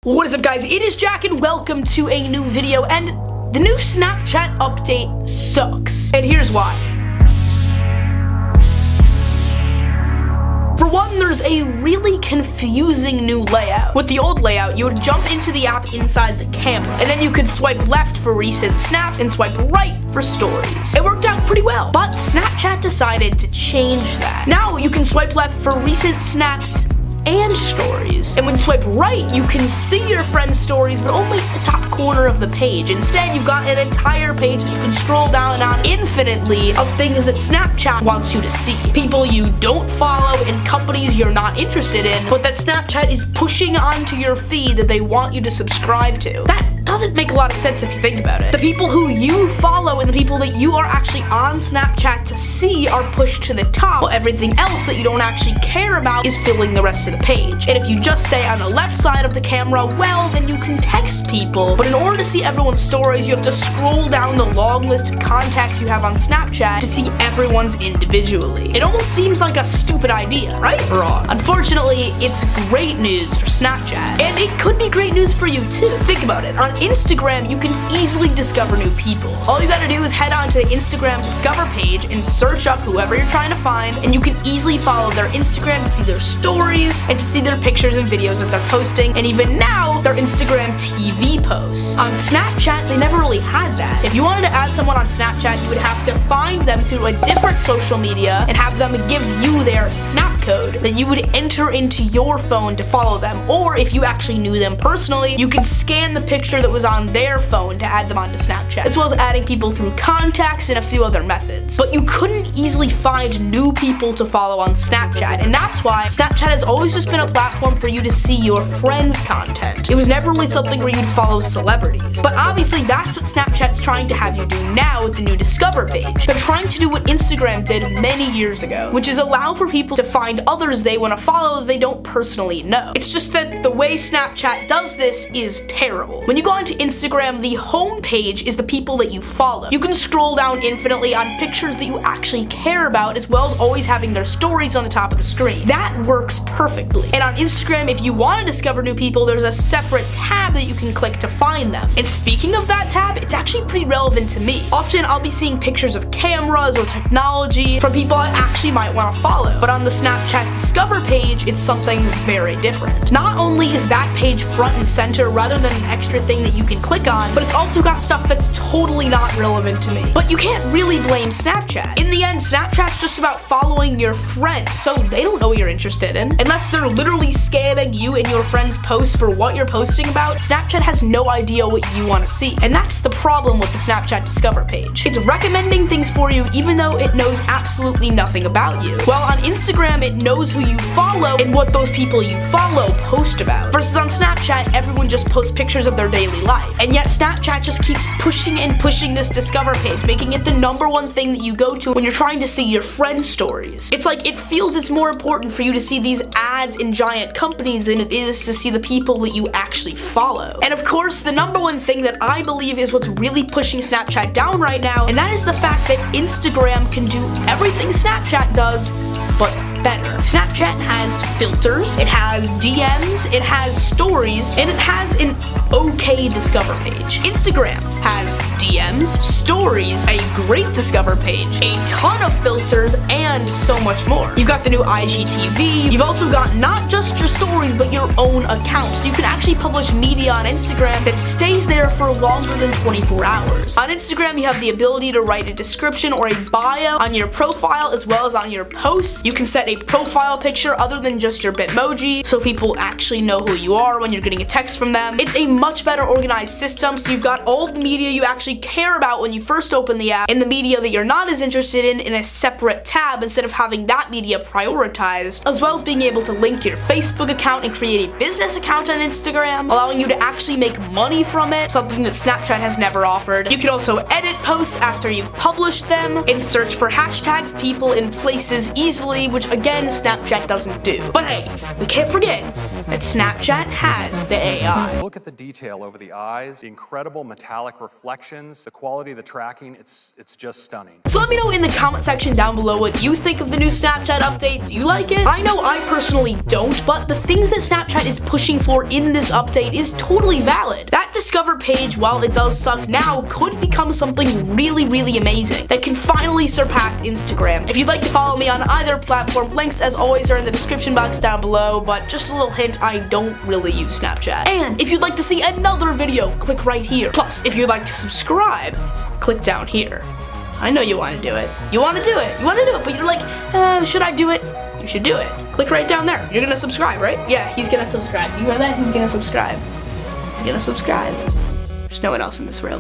What is up, guys? It is Jack and welcome to a new video, and the new Snapchat update sucks. And here's why. For one, there's a really confusing new layout. With the old layout, you would jump into the app inside the camera, and then you could swipe left for recent snaps and swipe right for stories. It worked out pretty well, but Snapchat decided to change that. Now you can swipe left for recent snaps and stories. And when you swipe right, you can see your friend's stories, but only at the top corner of the page. Instead, you've got an entire page that you can scroll down on infinitely of things that Snapchat wants you to see. People you don't follow and companies you're not interested in, but that Snapchat is pushing onto your feed that they want you to subscribe to. That doesn't make a lot of sense if you think about it. The people who you follow and the people that you are actually on Snapchat to see are pushed to the top, while everything else that you don't actually care about is filling the rest of the page. And if you just stay on the left side of the camera, well, then you can text people. But in order to see everyone's stories, you have to scroll down the long list of contacts you have on Snapchat to see everyone's individually. It almost seems like a stupid idea, right? Wrong. Unfortunately, it's great news for Snapchat. And it could be great news for you too. Think about it. On Instagram, you can easily discover new people. All you gotta do is head on to the Instagram Discover page and search up whoever you're trying to find, and you can easily follow their Instagram to see their stories and to see their pictures and videos that they're posting, and even now, their Instagram TV posts. On Snapchat, they never really had that. If you wanted to add someone on Snapchat, you would have to find them through a different social media and have them give you their Snap code that you would enter into your phone to follow them. Or if you actually knew them personally, you could scan the picture that was on their phone to add them onto Snapchat, as well as adding people through contacts and a few other methods. But you couldn't easily find new people to follow on Snapchat, and that's why Snapchat has always just been a platform for you to see your friends' content. It was never really something where you'd follow celebrities. But obviously that's what Snapchat's trying to have you do now with the new Discover page. They're trying to do what Instagram did many years ago, which is allow for people to find others they want to follow that they don't personally know. It's just that the way Snapchat does this is terrible. When you go onto Instagram, the home page is the people that you follow. You can scroll down infinitely on pictures that you actually care about, as well as always having their stories on the top of the screen. That works perfectly. And on Instagram, if you want to discover new people, there's a separate tab that you can click to find them. And speaking of that tab, it's actually pretty relevant to me. Often I'll be seeing pictures of cameras or technology from people I actually might want to follow. But on the Snapchat Discover page, it's something very different. Not only is that page front and center rather than an extra thing that you can click on, but it's also got stuff that's totally not relevant to me. But you can't really blame Snapchat. In the end, Snapchat's just about following your friends, so they don't know what you're interested in. Unless they're literally scanning you and your friends' posts for what you're posting about, Snapchat has no idea what you want to see. And that's the problem with the Snapchat Discover page. It's recommending things for you even though it knows absolutely nothing about you. While on Instagram, it knows who you follow and what those people you follow post about. Versus on Snapchat, everyone just posts pictures of their daily life. And yet Snapchat just keeps pushing and pushing this Discover page, making it the #1 thing that you go to when you're trying to see your friends' stories. It's like it feels it's more important for you to see these ads in giant companies than it is to see the people that you actually follow. And of course, the #1 thing that I believe is what's really pushing Snapchat down right now, and that is the fact that Instagram can do everything Snapchat does, but better. Snapchat has filters, it has DMs, it has stories, and it has an okay Discover page. Instagram has DMs, stories, a great Discover page, a ton of filters, and so much more. You've got the new IGTV, you've also got not just your stories, but your own account. So you can actually publish media on Instagram that stays there for longer than 24 hours. On Instagram, you have the ability to write a description or a bio on your profile as well as on your posts. You can set a profile picture other than just your Bitmoji, so people actually know who you are when you're getting a text from them. It's a much better organized system, so you've got all of the media you actually care about when you first open the app and the media that you're not as interested in a separate tab instead of having that media prioritized, as well as being able to link your Facebook account and create a business account on Instagram, allowing you to actually make money from it, something that Snapchat has never offered. You can also edit posts after you've published them and search for hashtags, people, and places easily, which again, Snapchat doesn't do. But hey, we can't forget that Snapchat has the AI. Look at the detail over the eyes, the incredible metallic reflections, the quality of the tracking, it's just stunning. So let me know in the comment section down below what you think of the new Snapchat update. Do you like it? I know I personally don't, but the things that Snapchat is pushing for in this update is totally valid. That Discover page, while it does suck now, could become something really amazing that can finally surpass Instagram. If you'd like to follow me on either platform, links as always are in the description box down below, but just a little hint, I don't really use Snapchat. And if you'd like to see another video, click right here. Plus, if you'd like to subscribe, click down here. I know you want to do it. You want to do it. You want to do it, but you're like, should I do it? You should do it. Click right down there. You're gonna subscribe, right? Yeah, he's gonna subscribe. Do you hear that? He's gonna subscribe. He's gonna subscribe. There's no one else in this world.